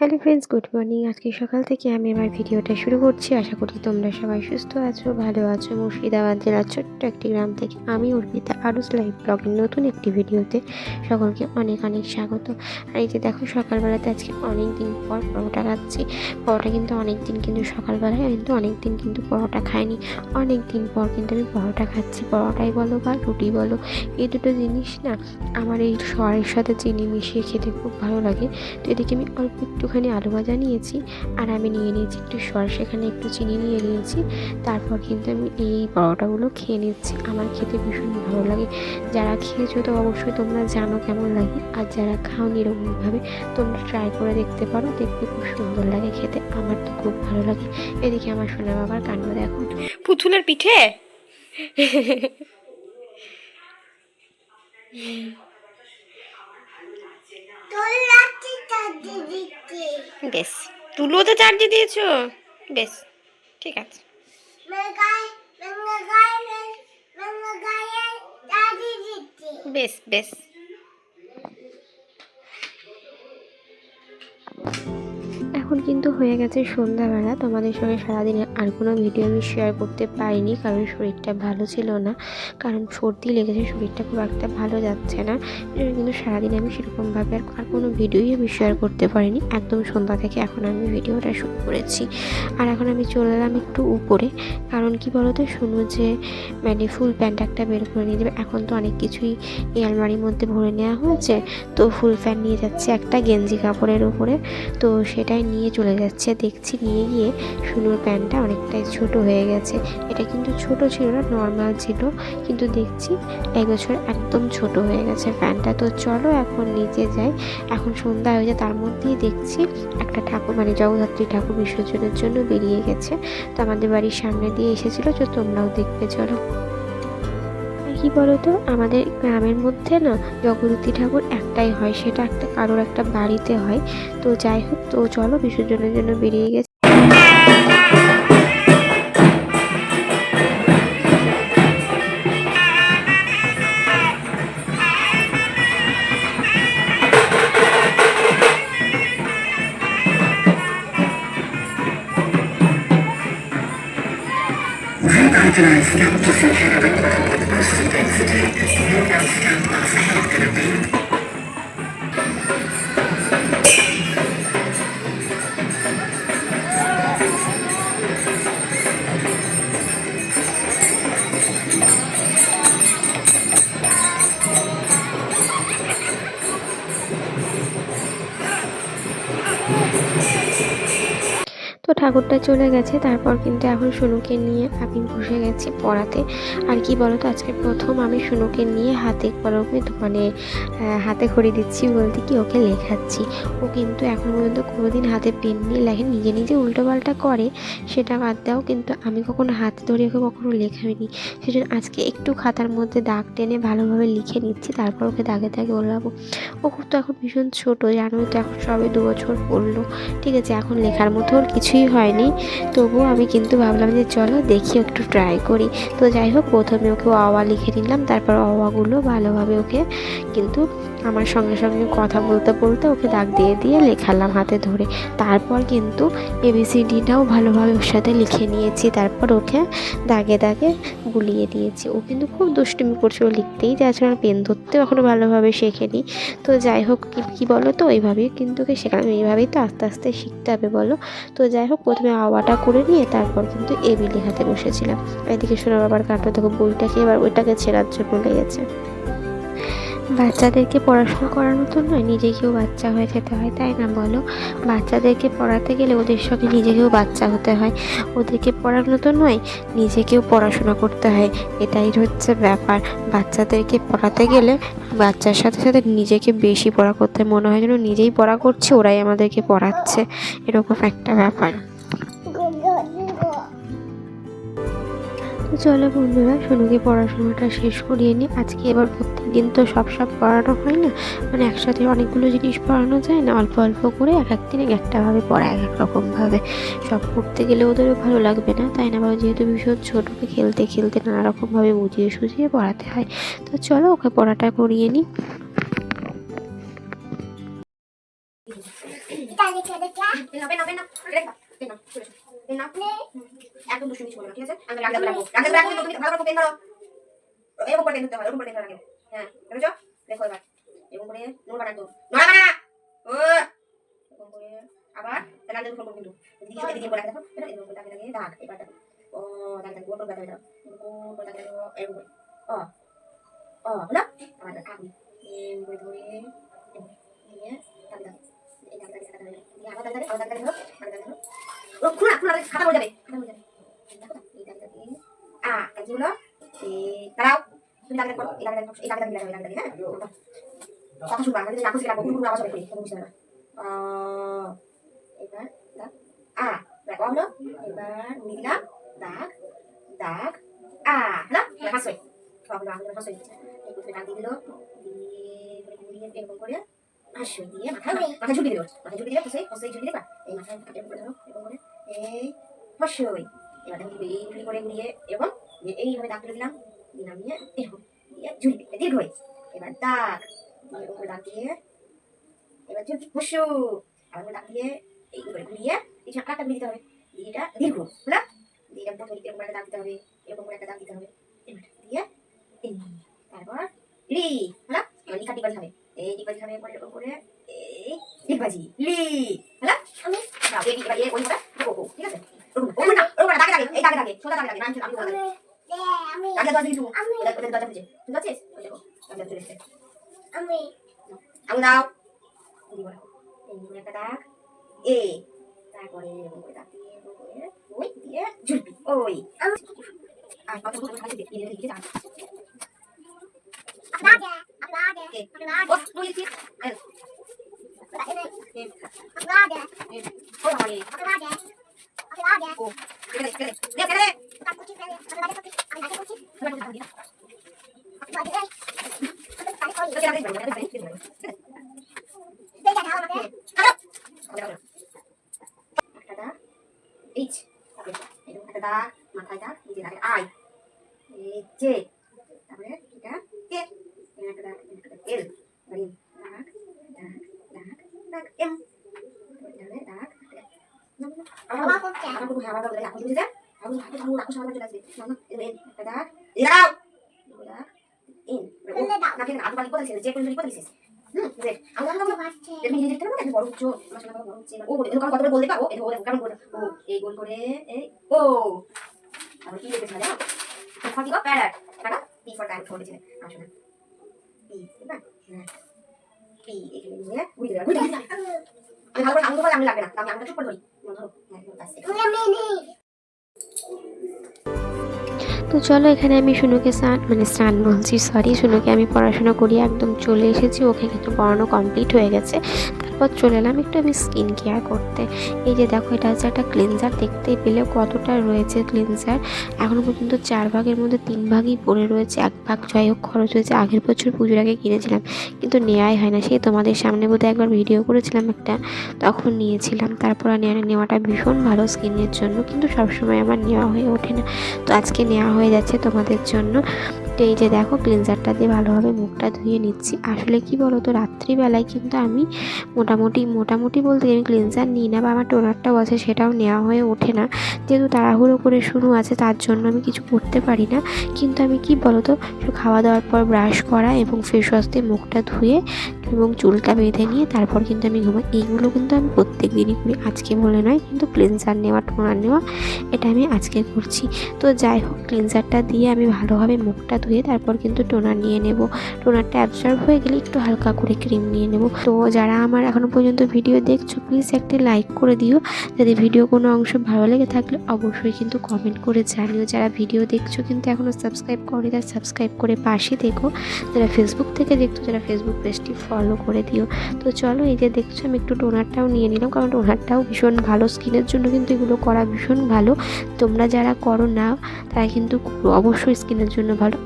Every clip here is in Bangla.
Hello friends, good morning. আজকে সকাল থেকে আমি আমার ভিডিওটা শুরু করছি। আশা করি তোমরা সবাই সুস্থ আছো, ভালো আছো। মুর্শিদাবাদ জেলার ছোট্ট একটি গ্রাম থেকে আমি অর্পিতা আরুস লাইভ ব্লগের নতুন একটি ভিডিওতে সকলকে অনেক অনেক স্বাগত। আর এই যে দেখো, সকালবেলাতে আজকে অনেক দিন পর পরোটা খাচ্ছি। পরোটা কিন্তু অনেক দিন কিন্তু সকালবেলায় অনেক দিন কিন্তু পরোটা খাইনি। অনেক দিন পর কিন্তু আমি পরোটা খাচ্ছি। পরোটাই বলো বা রুটি বলো, এই দুটো জিনিস না আমার এই সরের সাথে চিনি মিশিয়ে খেতে খুব ভালো লাগে। তো এদিকে আমি অল্প একটুখানি আলু ভাজা নিয়েছি, আর আমি নিয়ে নিয়েছি একটু সর, সেখানে একটু চিনি নিয়ে নিয়েছি। তারপর কিন্তু আমি এই পরোটাগুলো খেয়ে নিচ্ছি। আমার খেতে ভীষণ ভালো লাগে। যারা খেয়েছো তো অবশ্যই তোমরা জানো কেমন লাগে, আর যারা খাওনি এরকমভাবে তোমরা ট্রাই করে দেখতে পারো, দেখতে খুব সুন্দর লাগে খেতে। আমার তো খুব ভালো লাগে। এদিকে আমার সোনা বাবার কাণ্ড দেখো, পুতুলের পিঠে বেশ, তুলোতে চার্জ দিয়েছো, বেশ ঠিক আছে। বেশ বেশ, এখন কিন্তু হয়ে গেছে সন্ধ্যাবেলা। তোমাদের সঙ্গে সারাদিনে আর কোনো ভিডিও আমি শেয়ার করতে পারিনি, কারণ শরীরটা ভালো ছিল না। কারণ সর্দি লেগেছে, শরীরটা খুব একটা ভালো যাচ্ছে না। কিন্তু সারাদিনে আমি সেরকমভাবে আর কোনো ভিডিওই আমি শেয়ার করতে পারিনি। একদম সন্ধ্যা থেকে এখন আমি ভিডিওটা শুরু করেছি। আর এখন আমি চলে এলাম একটু উপরে, কারণ কি বলতো, শুনো যে মানে ফুল প্যান্ট একটা বের করে নিয়ে যাবে। এখন তো অনেক কিছুই এই আলমারির মধ্যে ভরে নেওয়া হয়েছে, তো ফুল প্যান্ট নিয়ে যাচ্ছে একটা গেঞ্জি কাপড়ের উপরে। তো সেটাই নিয়ে চলে যাচ্ছে। দেখছি নিয়ে গিয়ে সুনুর প্যান্টটা অনেকটাই ছোট হয়ে গেছে। এটা কিন্তু ছোট ছিল না, নর্মাল ছিল, কিন্তু দেখছি এক বছর একদম ছোট হয়ে গেছে প্যান্টটা। তো চলো এখন নিচে যাই। এখন সন্ধ্যা হয়ে যায়, তার মধ্যেই দেখছি একটা ঠাকুর মানে জগদ্ধাত্রী ঠাকুর বিসর্জনের জন্য বেরিয়ে গেছে। তো আমাদের বাড়ির সামনে দিয়ে এসেছিলো, তো তোমরাও দেখবে চলো। কি বলতো, আমাদের গ্রামের মধ্যে না জগদ্ধাত্রী ঠাকুর একটাই হয়, সেটা একটা কারোর একটা বাড়িতে হয়। তো যাই হোক, তো চলো বিসর্জনের জন্য বেরিয়ে গেছি। তো ঠাকুরটা চলে গেছে, তারপর কিন্তু এখন সুনুকে নিয়ে আমি বসে গেছি পড়াতে। আর কি বলতো, আজকে প্রথম আমি সুনুকে নিয়ে হাতে কলমে মানে হাতে খড়ি দিচ্ছি, বলতে কি ওকে লেখাচ্ছি। ও কিন্তু এখন পর্যন্ত কোনোদিন হাতে পেন নিয়ে লেখে, নিজে নিজে উল্টোপাল্টা করে সেটা বাদ দাও, কিন্তু আমি কখনো হাতে ধরে ওকে কখনো লেখাইনি। সেজন্য আজকে একটু খাতার মধ্যে দাগ টেনে ভালোভাবে লিখে নিচ্ছি, তারপর ওকে দাগে দাগে বলাবো। ও তো এখন ভীষণ ছোটো, জানোই তো, এখন সবে 2 বছর পড়লো। ঠিক আছে, এখন লেখার মতো ওর কিছুই হয়নি। তবুও আমি কিন্তু ভাবলাম যে চলো দেখি একটু ট্রাই করি। তো যাই হোক, প্রথমে ওকে অ লিখে নিলাম, তারপর অগুলো ভালোভাবে ওকে কিন্তু আমার সঙ্গে সঙ্গে কথা বলতে বলতে ওকে দাগ দিয়ে দিয়ে লেখালাম হাতে ধরে। তারপর কিন্তু ABCDটাও ভালোভাবে ওর সাথে লিখে নিয়েছি, তারপর ওকে দাগে দাগে বুলিয়ে দিয়েছি। ও কিন্তু খুব দুষ্টুমি করছে, ও লিখতেই যাচ্ছে না, পেন ধরতেও এখনও ভালোভাবে শেখেনি। তো যাই হোক, কী বলো তো, এইভাবেই কিন্তু ওকে শেখালাম, এইভাবেই তো আস্তে আস্তে শিখতে হবে বলো। তো যাই হোক, প্রথমে আওয়াটা করে নিয়ে তারপর কিন্তু এবি লেখাতে বসেছিলাম। এদিকে শোনো বাবার কাটো দেখো, বইটাকে এবার ওইটাকে ছেঁড়ার জন্য লেগেছে। বাচ্চাদেরকে পড়াশোনা করানো তো নয়, নিজেকেও বাচ্চা হয়ে যেতে হয়, তাই না বলো? বাচ্চাদেরকে পড়াতে গেলে ওদের সঙ্গে নিজেকেও বাচ্চা হতে হয়। ওদেরকে পড়ানো তো নয়, নিজেকেও পড়াশোনা করতে হয়, এটাই হচ্ছে ব্যাপার। বাচ্চাদেরকে পড়াতে গেলে বাচ্চার সাথে সাথে নিজেকে বেশি পড়া করতে মনে হয় যেন নিজেই পড়া করছে, ওরাই আমাদেরকে পড়াচ্ছে, এরকম একটা ব্যাপার। তো চলো বন্ধুরা, সোনুকে পড়াশোনাটা শেষ করিয়ে নিই আজকে। এবার প্রত্যেকদিন তো সব পড়ানো হয় না, মানে একসাথে অনেকগুলো জিনিস পড়ানো যায় না, অল্প অল্প করে এক একদিন এক একটাভাবে পড়া, এক এক রকমভাবে। সব পড়তে গেলে ওদেরও ভালো লাগবে না, তাই না? যেহেতু ভীষণ ছোটোকে খেলতে খেলতে নানা রকমভাবে বুঝিয়ে সুঝিয়ে পড়াতে হয়। তো চলো ওকে পড়াটা করিয়ে নিই। একদম দুষ্টুমি করবে না, ঠিক আছে? আমি রাখতে রাখবো তুমি ভালো করে পেন ধরো, এরকম করে পেন ধরতে হবে, এরকম করে পেন ধরো আগে। হ্যাঁ বুঝছো? দেখো এবার এরকম করে নড়বা না, তো নড়বা না ও এরকম করে আবার তাহলে আগে ফোন কিন্তু এদিকে করে দেখো, এটা এরকম করে দাগে দাগ, এবার দেখো ও দাগে গোল করে দাও, গোল করে দাগে দাও, এরকম করে ও ও হলো আবার কাটি এরকম করে ধরে নিয়ে দাগে দাও, এই দাগে দাগে দাগে নিয়ে আবার দাগে আবার দাগে ধরো, আবার দাগে ধরো ও খোলা খোলা খাতা হয়ে যাবে, খাতা হয়ে যাবে, দেখো তো এই দাগে দাগে কাজি হলো এই দাঁড়াও তুমি দাগে করো, এই দাগে এই দাগে দাগে দাগে হ্যাঁ কথা শুনবা, আমি যদি রাখো সেটা বহু আওয়াজ হবে, তুমি বুঝতে পারবে এবার দাগ দেখো হলো, এবার উনি দিলাম দাগ দাগ না হাসবে সবগুলো আঙুল হাসবে দিচ্ছে, এই প্রথমে দাগ দিয়ে দিল, দিয়ে এরকম করে হাসবে দিয়ে মাথা ঝুলি দিল, মাথা ঝুলি দিলে হসে ঝুলি দিবা, এই মাথা এরকম করে ধরো, এরকম করে এই হসই, এবার দেখো এই ঝুলি করে ঘুরিয়ে এরকম এইভাবে দাগ তুলে দিলাম, দিলাম নিয়ে এরকম দিয়ে ঝুলি দীর্ঘ হয়ে, এবার দাগ এরকম করে দাগ দিয়ে এবার ঝুলি হসু, আবার দাগ দিয়ে এই করে ঘুরিয়ে এই চাকাটা দিতে হবে, এটা দীর্ঘ হলো, দিয়ে প্রথমে এরকম একটা দাগ দিতে হবে, এরকম করে একটা দাগ দিতে হবে, দিয়ে তারপর লি হলো, এবার লিখা টিকাজ হবে, এই টিকাজ হবে পরে এরকম করে এই লিখবাজি লি হলো, আমি দাও এই এবার এই ওইটা দেখো, ঠিক আছে ওরকম না ওরকম দাগে দাগে এই দাগে দাগে সোজা দাগে দাগে আমি বলে আমি দাগে দাগে দিই আমি এটা করে দাগে দিচ্ছি, ঠিক আছে ওই দেখো দাগে চলে এসেছে, আমি দাও দিব না এই একটা দাগ এ তারপরে এরকম করে দাগ দিয়ে এরকম করে ওই দিয়ে ঝুলবি ওই আর কত করে খালি দিয়ে দিতে যান দাগে দাগে ও তুই কি দাগে ও ভাই দাগে ও কেটে কেটে দে কেটে কাটছি ফেলে আমি দাগে করছি আমি দাগে করছি দাগে দাগে এইচ এরকম একটা দাগ মাথায় দাগ নিচে দাগে আই এই জে তারপরে এটা কে একটা দাগ এল দাগ দাগ দাগ দাগ এম তাহলে দাগ আবার করতে আবার করতে আবার করতে আপনি বুঝে যান আমি হাতে ধরুন রাখো সামনে চলে আসবে না এল একটা দাগ দাও দাগ ইন না কেন আবার কোথায় ছিল যে কোন কোথায় ছিল যে আমরা তো ভাবছি এর মিলে দেখতে পাবো বড় হচ্ছে মাশাআল্লাহ বড় হচ্ছে ও বলে এরকম কত করে বলতে পারো এটা ও কেমন করে ও এই গোল করে এই ও আর কি লিখেছ না ফর দি প্যারট টাকা পি ফর টাইম ফর দিছিলে আসলে পি না পি এখানে নিয়ে ঘুরে ঘুরে আমি ভালো করে আমি লাগবে না আমি চুপ করে ধরি ধরো হ্যাঁ বাস তো চলো এখানে আমি শুনুকে স্নান বলছি সরি, শুনুকে আমি পড়াশোনা করি একদম চলে এসেছি, ওকে কিন্তু পড়ানো কমপ্লিট হয়ে গেছে। তারপর চলে এলাম একটু আমি স্কিন কেয়ার করতে। এই যে দেখো এটা হচ্ছে একটা ক্লিনজার, দেখতেই পেলে কতটা রয়েছে ক্লিনজার, এখনও পর্যন্ত 4 ভাগের মধ্যে 3 ভাগই পড়ে রয়েছে, 1 ভাগ যাই হোক খরচ হয়েছে, আগের বছর পুজোর আগে কিনেছিলাম কিন্তু নেওয়াই হয় না, সেই তোমাদের সামনে বোধহয় একবার ভিডিও করেছিলাম একটা, তখন নিয়েছিলাম। তারপর নেওয়াটা ভীষণ ভালো স্কিনের জন্য, কিন্তু সবসময় আমার নেওয়া হয়ে ওঠে না, তো আজকে নেওয়া হয়ে যাচ্ছে তোমাদের জন্য। তো এই যে দেখো ক্লিনজারটা দিয়ে ভালোভাবে মুখটা ধুয়ে নিচ্ছি। আসলে কি বলো তো, রাত্রিবেলায় কিন্তু আমি মোটামুটি বলতে আমি ক্লিনজার নিই না, বা আমার টোনারটাও আছে সেটাও নেওয়া হয়ে ওঠে না, যেহেতু তাড়াহুড়ো করে শুরু আছে তার জন্য আমি কিছু করতে পারি না। কিন্তু আমি কি বলো তো, খাওয়া দাওয়ার পর ব্রাশ করা এবং ফেস ওয়াশ দিয়ে মুখটা ধুয়ে এবং চুলটা বেঁধে নিয়ে তারপর কিন্তু আমি ঘুমাই। এইগুলো কিন্তু আমি প্রত্যেক দিনই করি, আজকে বলে নয়, কিন্তু ক্লিনজার নেওয়া টোনার নেওয়া এটা আমি আজকে করছি। তো যাই হোক ক্লিনজারটা দিয়ে আমি ভালোভাবে মুখটা ধুয়ে তারপর কিন্তু টোনার নিয়ে নেব। টোনারটা অ্যাবজর্ব হয়ে গেলে একটু হালকা করে ক্রিম নিয়ে নেব। তো যারা আমার এখনও পর্যন্ত ভিডিও দেখছো প্লিজ একটি লাইক করে দিও, যদি ভিডিও কোনো অংশ ভালো লেগে থাকলে অবশ্যই কিন্তু কমেন্ট করে জানিও। যারা ভিডিও দেখছো কিন্তু এখনও সাবস্ক্রাইব করি, তারা সাবস্ক্রাইব করে পাশে দেখো, যারা ফেসবুক থেকে দেখছো যারা ফেসবুক পেজটি ফলো করে দিও। তো চলো এই যে দেখছো আমি একটু টোনারটাও নিয়ে নিলাম, কারণ টোনারটাও ভীষণ ভালো স্কিনের জন্য, কিন্তু এগুলো করা ভীষণ ভালো। তোমরা যারা করো না তারা কিন্তু অবশ্যই স্কিনের জন্য ভালো।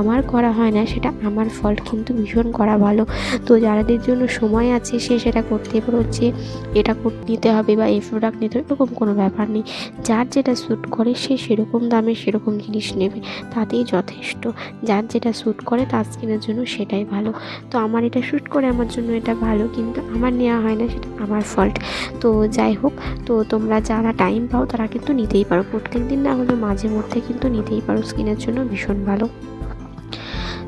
আমার করা হয় না সেটা আমার ফল্ট, কিন্তু ভীষণ করা ভালো। তো যাদের জন্য সময় আছে সে সেটা করতে পারো, যে এটা নিতে হবে বা এই প্রোডাক্ট নিতে হবে এরকম কোনো ব্যাপার নেই। যার যেটা স্যুট করে সে সেরকম দামে সেরকম জিনিস নেবে, তাতেই যথেষ্ট। যার যেটা স্যুট করে তার স্কিনের জন্য সেটাই ভালো। তো আমার এটা স্যুট করে, আমার জন্য এটা ভালো, কিন্তু আমার নেওয়া হয় না, সেটা আমার ফল্ট। তো যাই হোক, তো তোমরা যারা টাইম পাও তারা কিন্তু নিতেই পারো, প্রত্যেক দিন না হলেও মাঝে মধ্যে কিন্তু নিতেই পারো, স্কিনের জন্য ভীষণ ভালো।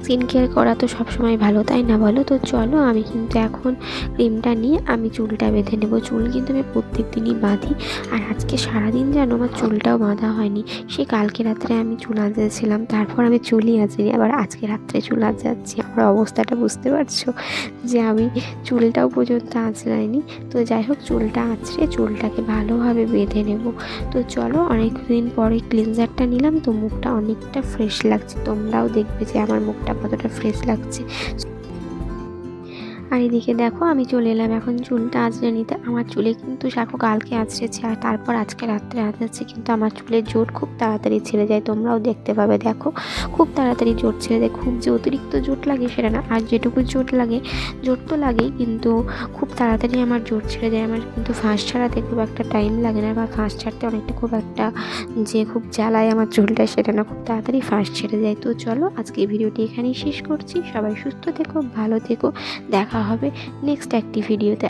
স্কিন কেয়ার করা তো সবসময় ভালো, তাই না বলো? তো চলো, আমি কিন্তু এখন ক্রিমটা নিয়ে আমি চুলটা বেঁধে নেবো। চুল কিন্তু আমি প্রত্যেক দিনই বাঁধি, আর আজকে সারাদিন যেন আমার চুলটাও বাঁধা হয়নি। সে কালকে রাত্রে আমি চুল আঁচড়েছিলাম, তারপর আমি চুলই আঁচিনি, আবার আজকে রাত্রে চুল আঁচাচ্ছি। আমার অবস্থাটা বুঝতে পারছো যে আমি চুলটাও পর্যন্ত আঁচড়াইনি। তো যাই হোক, চুলটা আঁচড়ে চুলটাকে ভালোভাবে বেঁধে নেব। তো চলো, অনেক দিন পরে ক্লিনজারটা নিলাম, তো মুখটা অনেকটা ফ্রেশ লাগছে। তোমরাও দেখবে যে আমার মুখটা কতটা ফ্রেশ লাগছে। আর এদিকে দেখো, আমি চলে এলাম এখন চুলটা আঁচড়ে নিতে। আমার চুলে কিন্তু দেখো কালকে আঁচড়েছে আর তারপর আজকে রাত্রে আঁচড়েছে, কিন্তু আমার চুলের জোট খুব তাড়াতাড়ি ছেড়ে যায়। তোমরাও দেখতে পাবে, দেখো খুব তাড়াতাড়ি জোট ছেড়ে যায়। খুব যে অতিরিক্ত জোট লাগে সেটা না, আর যেটুকু জোট লাগে, জোট তো লাগেই, কিন্তু খুব তাড়াতাড়ি আমার জোট ছেড়ে যায়। আমার কিন্তু ফাঁস ছাড়াতে খুব একটা টাইম লাগে না, বা ফাঁস ছাড়তে অনেকটা খুব একটা যে খুব জ্বালায় আমার চুলটা, সেটা না, খুব তাড়াতাড়ি ফাঁস ছেড়ে যায়। তো চলো, আজকে ভিডিওটি এখানেই শেষ করছি। সবাই সুস্থ থেকো, ভালো থেকো, দেখা হবে নেক্সট একটি ভিডিওতে।